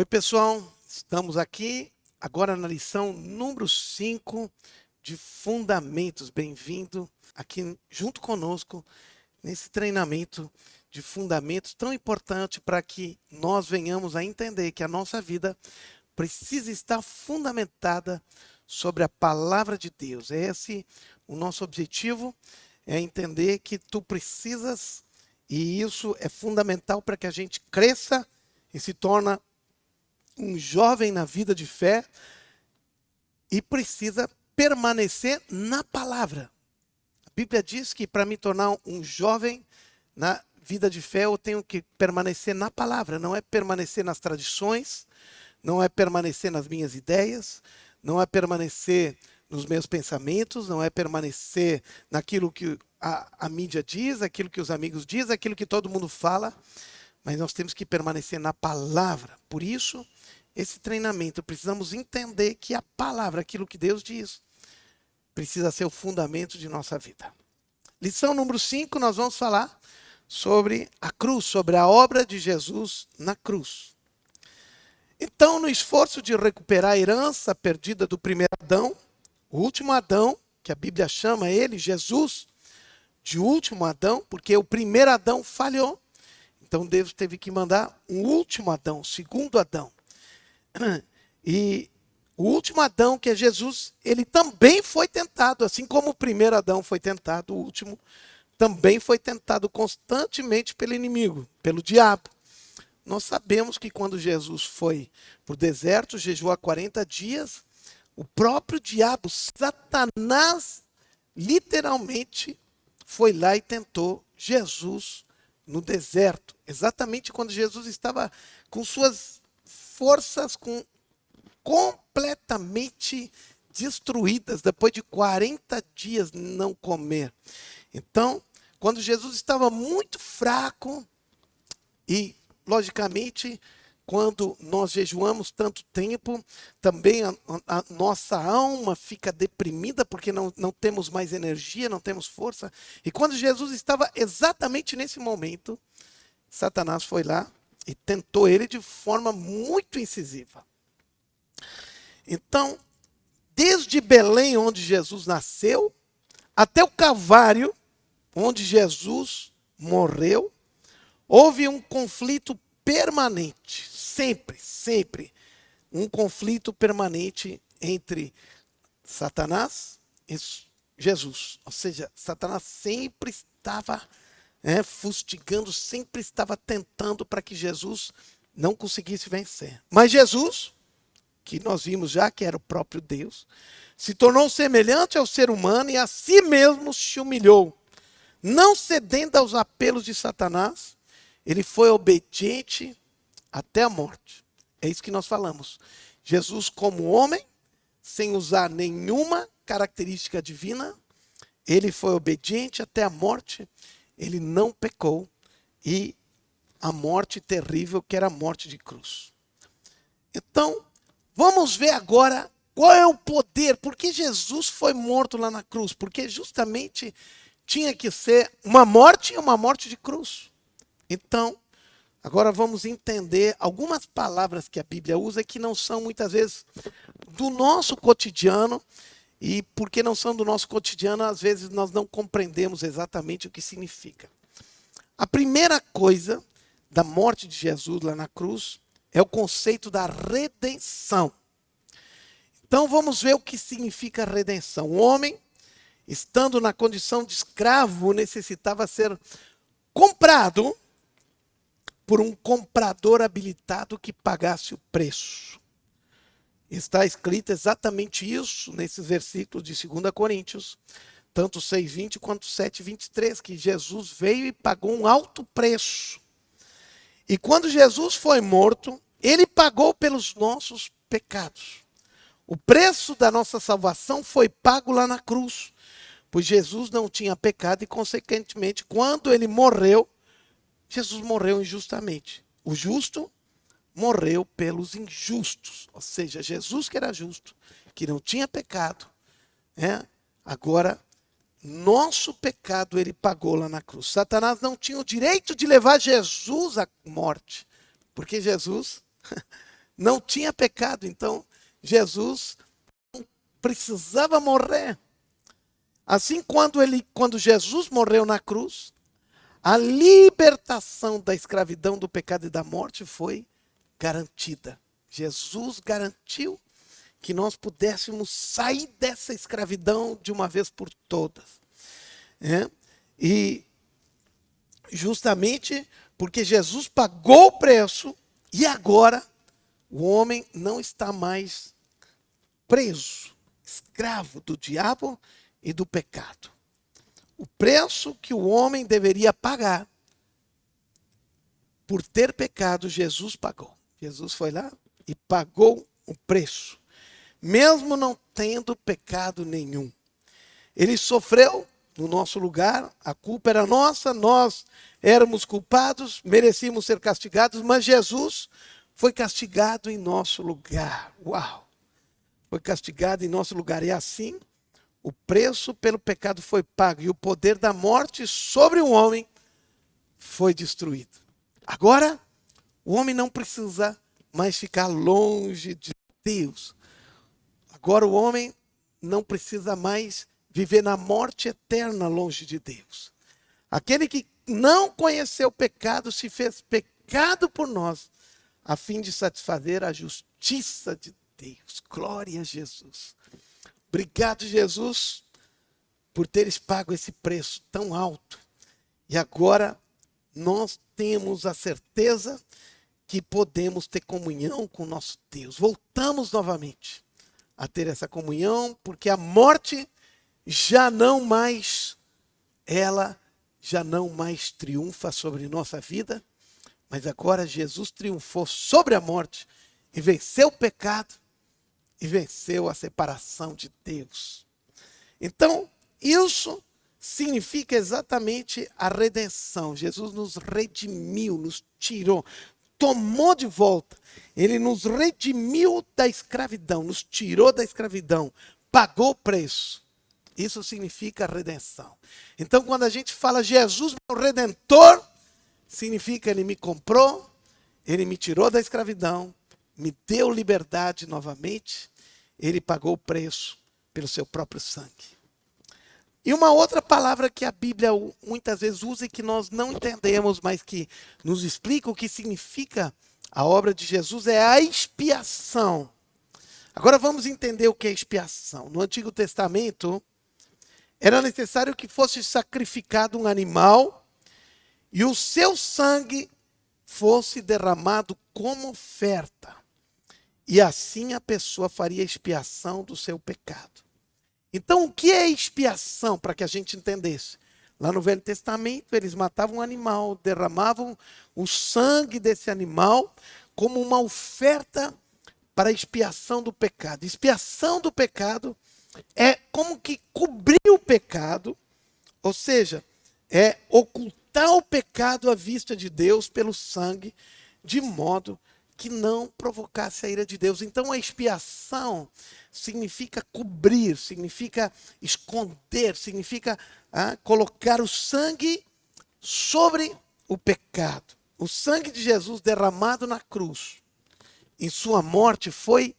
Oi, pessoal, estamos aqui agora na lição número 5 de Fundamentos. Bem-vindo aqui junto conosco nesse treinamento de fundamentos tão importante para que nós venhamos a entender que a nossa vida precisa estar fundamentada sobre a palavra de Deus. Esse o nosso objetivo, é entender que tu precisas, e isso é fundamental para que a gente cresça e se torne um jovem na vida de fé e precisa permanecer na palavra. A Bíblia diz que para me tornar um jovem na vida de fé, eu tenho que permanecer na palavra. Não é permanecer nas tradições, não é permanecer nas minhas ideias, não é permanecer nos meus pensamentos, não é permanecer naquilo que a mídia diz, aquilo que os amigos dizem, aquilo que todo mundo fala, mas nós temos que permanecer na palavra. Por isso, esse treinamento, precisamos entender que a palavra, aquilo que Deus diz, precisa ser o fundamento de nossa vida. Lição número 5, nós vamos falar sobre a cruz, sobre a obra de Jesus na cruz. Então, no esforço de recuperar a herança perdida do primeiro Adão, o último Adão, que a Bíblia chama ele, Jesus, de último Adão, porque o primeiro Adão falhou. Então Deus teve que mandar um último Adão, segundo Adão. E o último Adão, que é Jesus, ele também foi tentado, assim como o primeiro Adão foi tentado, o último também foi tentado constantemente pelo inimigo, pelo diabo. Nós sabemos que quando Jesus foi para o deserto, jejuou há 40 dias, o próprio diabo, Satanás, literalmente foi lá e tentou Jesus no deserto. Exatamente quando Jesus estava com suas forças completamente destruídas, depois de 40 dias não comer. Então, quando Jesus estava muito fraco e, logicamente, quando nós jejuamos tanto tempo, também a nossa alma fica deprimida porque não temos mais energia, não temos força. E quando Jesus estava exatamente nesse momento, Satanás foi lá e tentou ele de forma muito incisiva. Então, desde Belém, onde Jesus nasceu, até o Calvário, onde Jesus morreu, houve um conflito permanente, sempre, um conflito permanente entre Satanás e Jesus. Ou seja, Satanás sempre estava fustigando, sempre estava tentando para que Jesus não conseguisse vencer. Mas Jesus, que nós vimos já que era o próprio Deus, se tornou semelhante ao ser humano e a si mesmo se humilhou. Não cedendo aos apelos de Satanás, ele foi obediente até a morte. É isso que nós falamos. Jesus, como homem, sem usar nenhuma característica divina, ele foi obediente até a morte. Ele não pecou. E a morte terrível, que era a morte de cruz. Então, vamos ver agora qual é o poder. Por que Jesus foi morto lá na cruz? Porque justamente tinha que ser uma morte e uma morte de cruz. Então, agora vamos entender algumas palavras que a Bíblia usa que não são muitas vezes do nosso cotidiano. E porque não são do nosso cotidiano, às vezes nós não compreendemos exatamente o que significa. A primeira coisa da morte de Jesus lá na cruz é o conceito da redenção. Então vamos ver o que significa redenção. O homem, estando na condição de escravo, necessitava ser comprado por um comprador habilitado que pagasse o preço. Está escrito exatamente isso nesses versículos de 2 Coríntios, tanto 6:20 quanto 7:23, que Jesus veio e pagou um alto preço. E quando Jesus foi morto, ele pagou pelos nossos pecados. O preço da nossa salvação foi pago lá na cruz, pois Jesus não tinha pecado e, consequentemente, quando ele morreu, Jesus morreu injustamente. O justo morreu pelos injustos. Ou seja, Jesus, que era justo, que não tinha pecado, agora, nosso pecado ele pagou lá na cruz. Satanás não tinha o direito de levar Jesus à morte, porque Jesus não tinha pecado, então Jesus não precisava morrer. Assim, quando Jesus morreu na cruz, a libertação da escravidão, do pecado e da morte foi garantida. Jesus garantiu que nós pudéssemos sair dessa escravidão de uma vez por todas. E justamente porque Jesus pagou o preço e agora o homem não está mais preso, escravo do diabo e do pecado. O preço que o homem deveria pagar por ter pecado, Jesus pagou. Jesus foi lá e pagou o preço, mesmo não tendo pecado nenhum. Ele sofreu no nosso lugar, a culpa era nossa, nós éramos culpados, merecíamos ser castigados, mas Jesus foi castigado em nosso lugar. Uau! Foi castigado em nosso lugar. E assim, o preço pelo pecado foi pago e o poder da morte sobre o homem foi destruído. Agora, o homem não precisa mais ficar longe de Deus. Agora o homem não precisa mais viver na morte eterna longe de Deus. Aquele que não conheceu o pecado se fez pecado por nós, a fim de satisfazer a justiça de Deus. Glória a Jesus. Obrigado, Jesus, por teres pago esse preço tão alto. E agora nós temos a certeza que podemos ter comunhão com o nosso Deus. Voltamos novamente a ter essa comunhão, porque a morte ela já não mais triunfa sobre nossa vida, mas agora Jesus triunfou sobre a morte e venceu o pecado e venceu a separação de Deus. Então, isso significa exatamente a redenção. Jesus nos redimiu, nos tirou, tomou de volta. Ele nos redimiu da escravidão, nos tirou da escravidão, pagou o preço. Isso significa redenção. Então, quando a gente fala Jesus, meu redentor, significa ele me comprou, ele me tirou da escravidão, me deu liberdade novamente, ele pagou o preço pelo seu próprio sangue. E uma outra palavra que a Bíblia muitas vezes usa e que nós não entendemos, mas que nos explica o que significa a obra de Jesus é a expiação. Agora vamos entender o que é expiação. No Antigo Testamento, era necessário que fosse sacrificado um animal e o seu sangue fosse derramado como oferta. E assim a pessoa faria expiação do seu pecado. Então, o que é expiação, para que a gente entendesse? Lá no Velho Testamento, eles matavam um animal, derramavam o sangue desse animal como uma oferta para a expiação do pecado. Expiação do pecado é como que cobrir o pecado, ou seja, é ocultar o pecado à vista de Deus pelo sangue, de modo que não provocasse a ira de Deus. Então a expiação significa cobrir, significa esconder, significa colocar o sangue sobre o pecado. O sangue de Jesus derramado na cruz, em sua morte, foi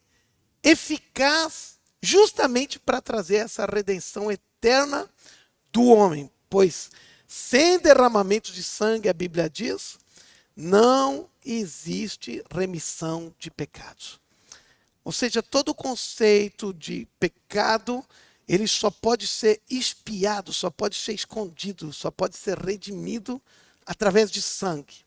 eficaz justamente para trazer essa redenção eterna do homem. Pois sem derramamento de sangue, a Bíblia diz, não existe remissão de pecados. Ou seja, todo o conceito de pecado, ele só pode ser expiado, só pode ser escondido, só pode ser redimido através de sangue.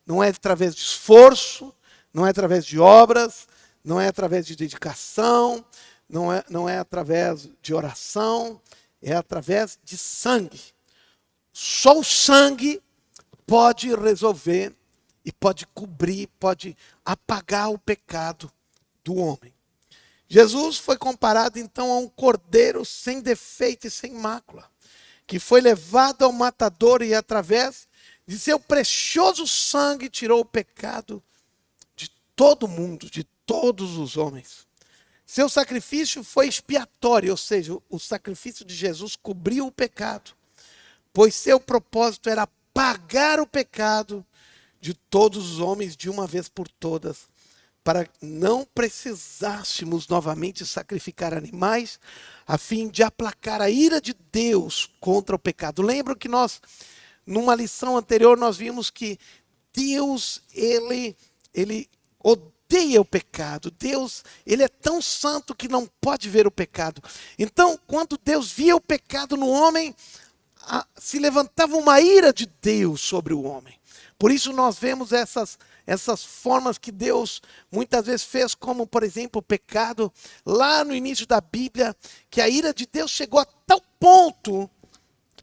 Não é através de esforço, não é através de obras, não é através de dedicação, não é através de oração, é através de sangue. Só o sangue pode resolver e pode cobrir, pode apagar o pecado do homem. Jesus foi comparado então a um cordeiro sem defeito e sem mácula, que foi levado ao matador e através de seu precioso sangue tirou o pecado de todo mundo, de todos os homens. Seu sacrifício foi expiatório, ou seja, o sacrifício de Jesus cobriu o pecado, pois seu propósito era pagar o pecado de todos os homens de uma vez por todas, para não precisássemos novamente sacrificar animais, a fim de aplacar a ira de Deus contra o pecado. Lembra que nós, numa lição anterior, nós vimos que Deus, ele odeia o pecado. Deus, ele é tão santo que não pode ver o pecado. Então, quando Deus via o pecado no homem, se levantava uma ira de Deus sobre o homem. Por isso nós vemos essas formas que Deus muitas vezes fez, como por exemplo o pecado, lá no início da Bíblia, que a ira de Deus chegou a tal ponto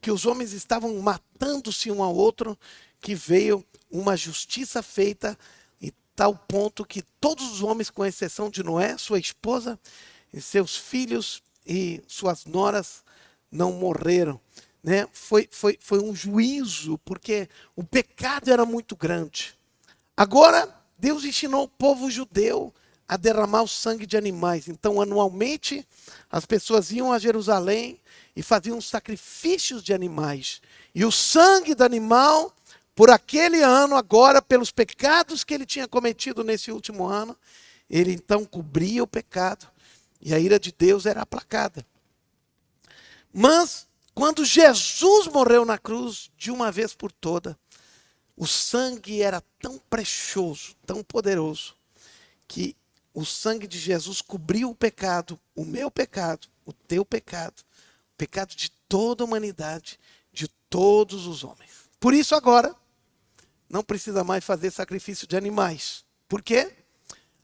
que os homens estavam matando-se um ao outro, que veio uma justiça feita, e tal ponto que todos os homens, com exceção de Noé, sua esposa, e seus filhos e suas noras, não morreram. Né? Foi um juízo, porque o pecado era muito grande. Agora, Deus ensinou o povo judeu a derramar o sangue de animais. Então, anualmente, as pessoas iam a Jerusalém e faziam sacrifícios de animais. E o sangue do animal, por aquele ano, agora, pelos pecados que ele tinha cometido nesse último ano, ele então cobria o pecado. E a ira de Deus era aplacada. Mas, quando Jesus morreu na cruz, de uma vez por toda, o sangue era tão precioso, tão poderoso, que o sangue de Jesus cobriu o pecado, o meu pecado, o teu pecado, o pecado de toda a humanidade, de todos os homens. Por isso agora, não precisa mais fazer sacrifício de animais. Por quê?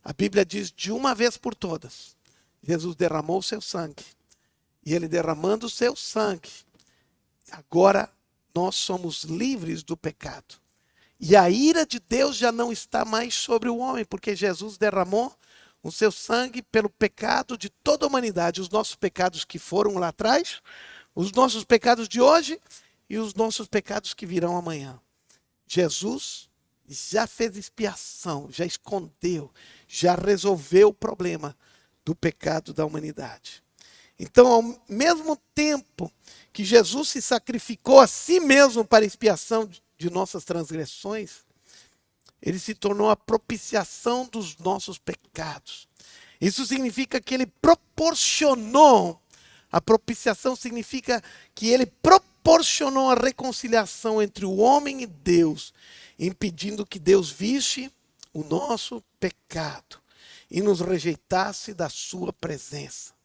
A Bíblia diz, de uma vez por todas, Jesus derramou o seu sangue. E ele derramando o seu sangue, agora nós somos livres do pecado. E a ira de Deus já não está mais sobre o homem, porque Jesus derramou o seu sangue pelo pecado de toda a humanidade. Os nossos pecados que foram lá atrás, os nossos pecados de hoje e os nossos pecados que virão amanhã. Jesus já fez expiação, já escondeu, já resolveu o problema do pecado da humanidade. Então, ao mesmo tempo que Jesus se sacrificou a si mesmo para expiação de nossas transgressões, ele se tornou a propiciação dos nossos pecados. Isso significa que ele proporcionou, a propiciação significa que ele proporcionou a reconciliação entre o homem e Deus, impedindo que Deus visse o nosso pecado e nos rejeitasse da sua presença.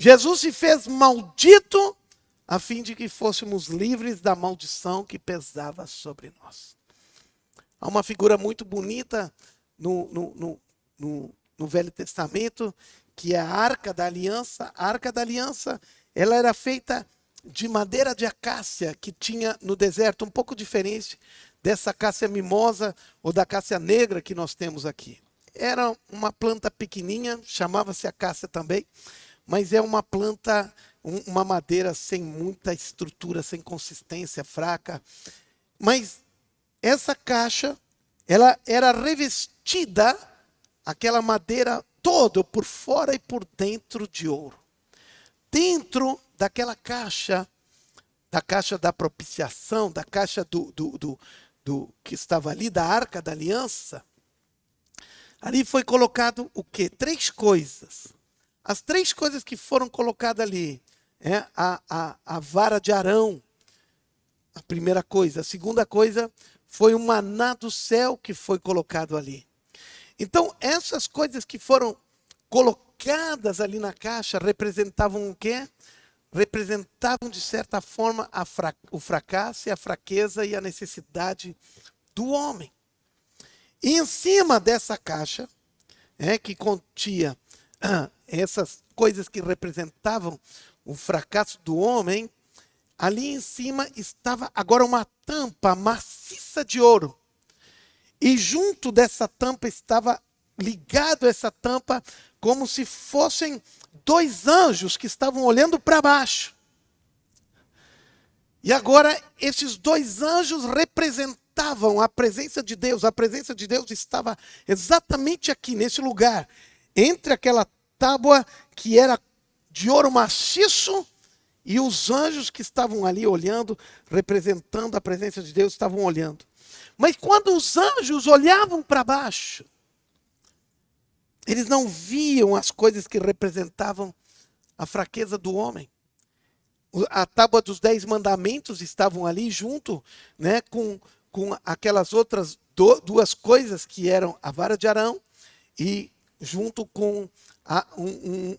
Jesus se fez maldito a fim de que fôssemos livres da maldição que pesava sobre nós. Há uma figura muito bonita no Velho Testamento, que é a Arca da Aliança. A Arca da Aliança, ela era feita de madeira de acácia, que tinha no deserto, um pouco diferente dessa acácia mimosa ou da acácia negra que nós temos aqui. Era uma planta pequenininha, chamava-se acácia também, mas é uma planta, uma madeira sem muita estrutura, sem consistência, fraca. Mas essa caixa, ela era revestida, aquela madeira toda, por fora e por dentro, de ouro. Dentro daquela caixa, da caixa da propiciação, da caixa do que estava ali, da Arca da Aliança, ali foi colocado o quê? 3 coisas. As 3 coisas que foram colocadas ali, a vara de Arão, a primeira coisa. A segunda coisa foi o maná do céu que foi colocado ali. Então, essas coisas que foram colocadas ali na caixa representavam o quê? Representavam, de certa forma, o fracasso, a fraqueza e a necessidade do homem. E em cima dessa caixa, que continha essas coisas que representavam o fracasso do homem, ali em cima estava agora uma tampa maciça de ouro. E junto dessa tampa estava ligado a essa tampa como se fossem 2 anjos que estavam olhando para baixo. E agora esses 2 anjos representavam a presença de Deus. A presença de Deus estava exatamente aqui, nesse lugar, entre aquela tábua que era de ouro maciço e os anjos que estavam ali olhando, representando a presença de Deus, estavam olhando. Mas quando os anjos olhavam para baixo, Eles não viam as coisas que representavam a fraqueza do homem. A tábua dos 10 mandamentos estavam ali junto, né, com aquelas outras duas coisas que eram a vara de Arão e junto com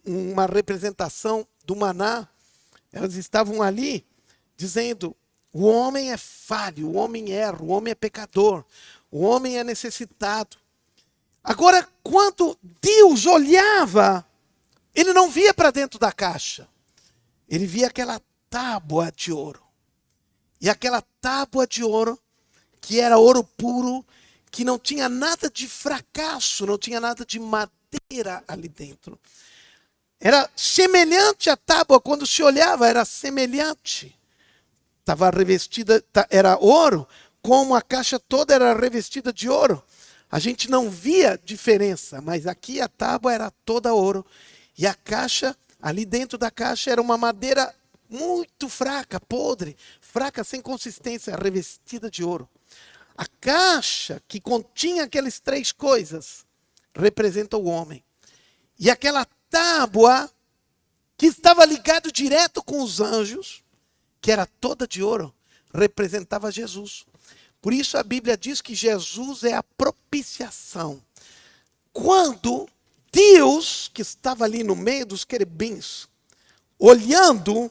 uma representação do maná. Elas estavam ali dizendo: o homem é falho, o homem erra, o homem é pecador, o homem é necessitado. Agora, quando Deus olhava, ele não via para dentro da caixa. Ele via aquela tábua de ouro. E aquela tábua de ouro, que era ouro puro, que não tinha nada de fracasso, não tinha nada de madeira ali dentro. Era semelhante à tábua, quando se olhava, era semelhante. Estava revestida, era ouro, como a caixa toda era revestida de ouro. A gente não via diferença, mas aqui a tábua era toda ouro. E a caixa, ali dentro da caixa, era uma madeira muito fraca, podre, fraca, sem consistência, revestida de ouro. A caixa que continha aquelas 3 coisas representa o homem. E aquela tábua que estava ligado direto com os anjos, que era toda de ouro, representava Jesus. Por isso a Bíblia diz que Jesus é a propiciação. Quando Deus, que estava ali no meio dos querubins, olhando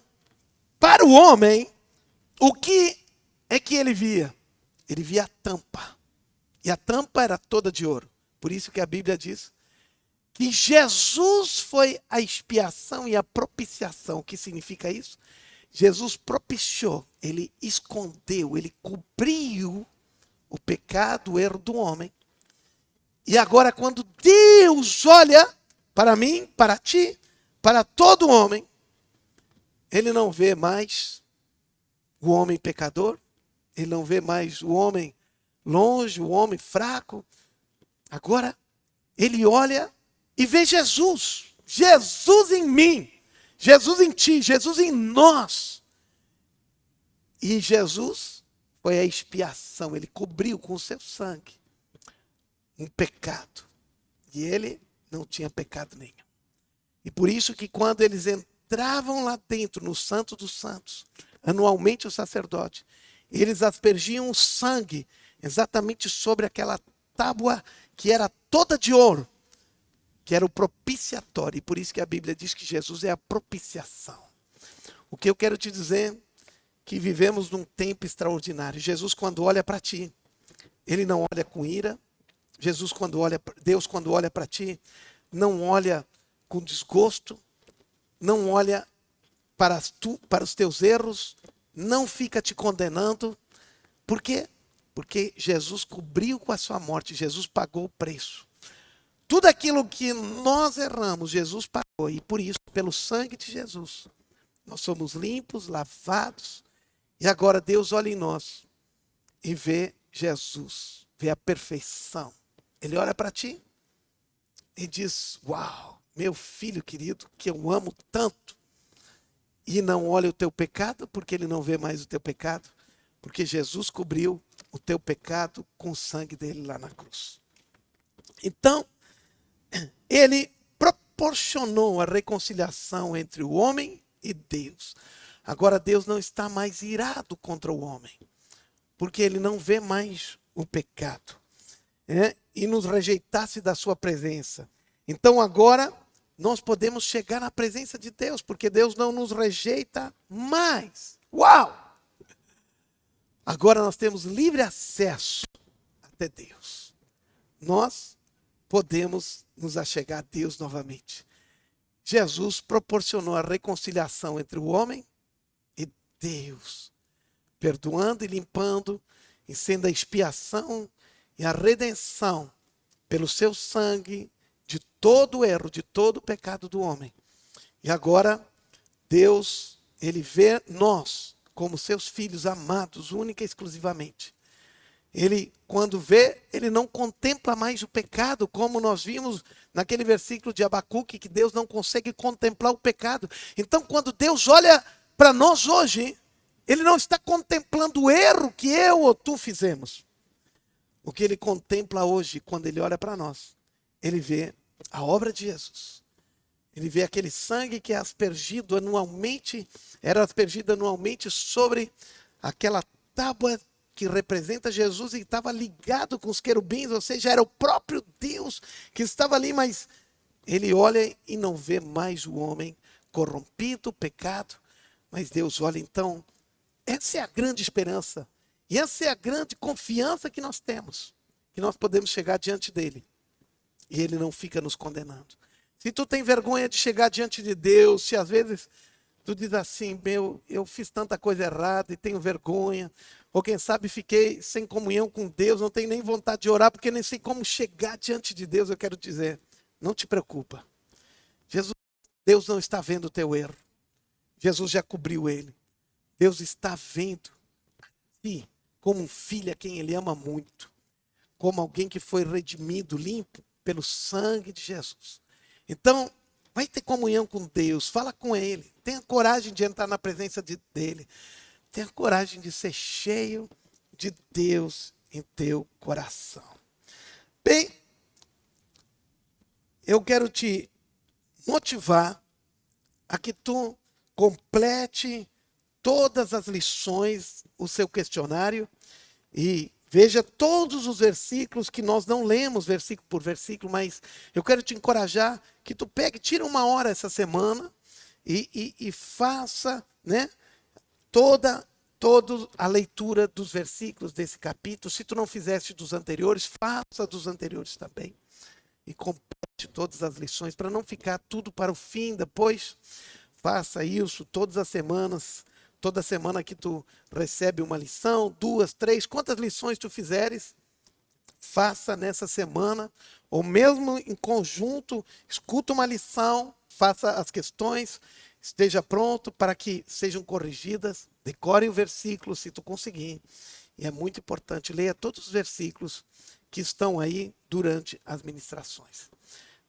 para o homem, o que é que ele via? Ele via a tampa. E a tampa era toda de ouro. Por isso que a Bíblia diz que Jesus foi a expiação e a propiciação. O que significa isso? Jesus propiciou, ele escondeu, ele cobriu o pecado, o erro do homem. E agora, quando Deus olha para mim, para ti, para todo homem, ele não vê mais o homem pecador, ele não vê mais o homem longe, o homem fraco. Agora, ele olha e vê Jesus. Jesus em mim, Jesus em ti, Jesus em nós. E Jesus foi a expiação, ele cobriu com o seu sangue um pecado. E ele não tinha pecado nenhum. E por isso que quando eles entravam lá dentro, no Santo dos Santos, anualmente o sacerdote, eles aspergiam o sangue exatamente sobre aquela tábua que era toda de ouro, que era o propiciatório. E por isso que a Bíblia diz que Jesus é a propiciação. O que eu quero te dizer, que vivemos num tempo extraordinário. Jesus, quando olha para ti, ele não olha com ira. Deus, quando olha para ti, não olha com desgosto, não olha para os teus erros, não fica te condenando. Por quê? Porque Jesus cobriu com a sua morte, Jesus pagou o preço. Tudo aquilo que nós erramos, Jesus pagou. E por isso, pelo sangue de Jesus, nós somos limpos, lavados. E agora Deus olha em nós e vê Jesus, vê a perfeição. Ele olha para ti e diz: uau, meu filho querido, que eu amo tanto. E não olha o teu pecado, porque ele não vê mais o teu pecado. Porque Jesus cobriu o teu pecado com o sangue dele lá na cruz. Então, ele proporcionou a reconciliação entre o homem e Deus. Agora Deus não está mais irado contra o homem, porque ele não vê mais o pecado, e nos rejeitasse da sua presença. Então agora nós podemos chegar na presença de Deus, porque Deus não nos rejeita mais. Uau! Agora nós temos livre acesso até Deus. Nós podemos nos achegar a Deus novamente. Jesus proporcionou a reconciliação entre o homem e Deus, perdoando e limpando, e sendo a expiação e a redenção pelo seu sangue de todo o erro, de todo o pecado do homem. E agora Deus, ele vê nós como seus filhos amados, única e exclusivamente. Ele, quando vê, ele não contempla mais o pecado, como nós vimos naquele versículo de Abacuque, que Deus não consegue contemplar o pecado. Então, quando Deus olha para nós hoje, ele não está contemplando o erro que eu ou tu fizemos. O que ele contempla hoje, quando ele olha para nós, ele vê a obra de Jesus. Ele vê aquele sangue que é aspergido anualmente, era aspergido anualmente sobre aquela tábua que representa Jesus e estava ligado com os querubins, ou seja, era o próprio Deus que estava ali, mas ele olha e não vê mais o homem corrompido, pecado, mas Deus olha. Então, essa é a grande esperança, e essa é a grande confiança que nós temos, que nós podemos chegar diante dele, e ele não fica nos condenando. Se tu tem vergonha de chegar diante de Deus, se às vezes tu diz assim, eu fiz tanta coisa errada e tenho vergonha, ou quem sabe fiquei sem comunhão com Deus, não tenho nem vontade de orar, porque nem sei como chegar diante de Deus, eu quero dizer, não te preocupa. Deus não está vendo o teu erro. Jesus já cobriu ele. Deus está vendo ti como um filho a quem ele ama muito, como alguém que foi redimido, limpo pelo sangue de Jesus. Então, vai ter comunhão com Deus, fala com ele, tenha coragem de entrar na presença dele, tenha coragem de ser cheio de Deus em teu coração. Bem, eu quero te motivar a que tu complete todas as lições, o seu questionário, e veja todos os versículos que nós não lemos versículo por versículo, mas eu quero te encorajar que tu pegue, tira uma hora essa semana e faça, né, toda a leitura dos versículos desse capítulo. Se tu não fizeste dos anteriores, faça dos anteriores também. E complete todas as lições, para não ficar tudo para o fim depois. Faça isso todas as semanas. Toda semana que tu recebe uma lição, 2, 3, quantas lições tu fizeres, faça nessa semana, ou mesmo em conjunto, escuta uma lição, faça as questões, esteja pronto para que sejam corrigidas, decore o versículo se tu conseguir. E é muito importante, leia todos os versículos que estão aí durante as ministrações.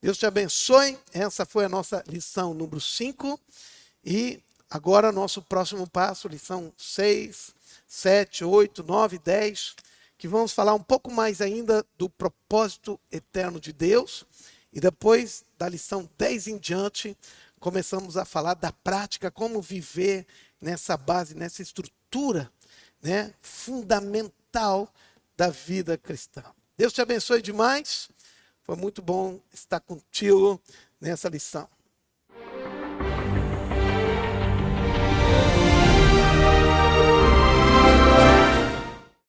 Deus te abençoe, essa foi a nossa lição número 5, e agora nosso próximo passo, lição 6, 7, 8, 9, 10, que vamos falar um pouco mais ainda do propósito eterno de Deus, e depois da lição 10 em diante, começamos a falar da prática, como viver nessa base, nessa estrutura, né, fundamental da vida cristã. Deus te abençoe demais, foi muito bom estar contigo nessa lição.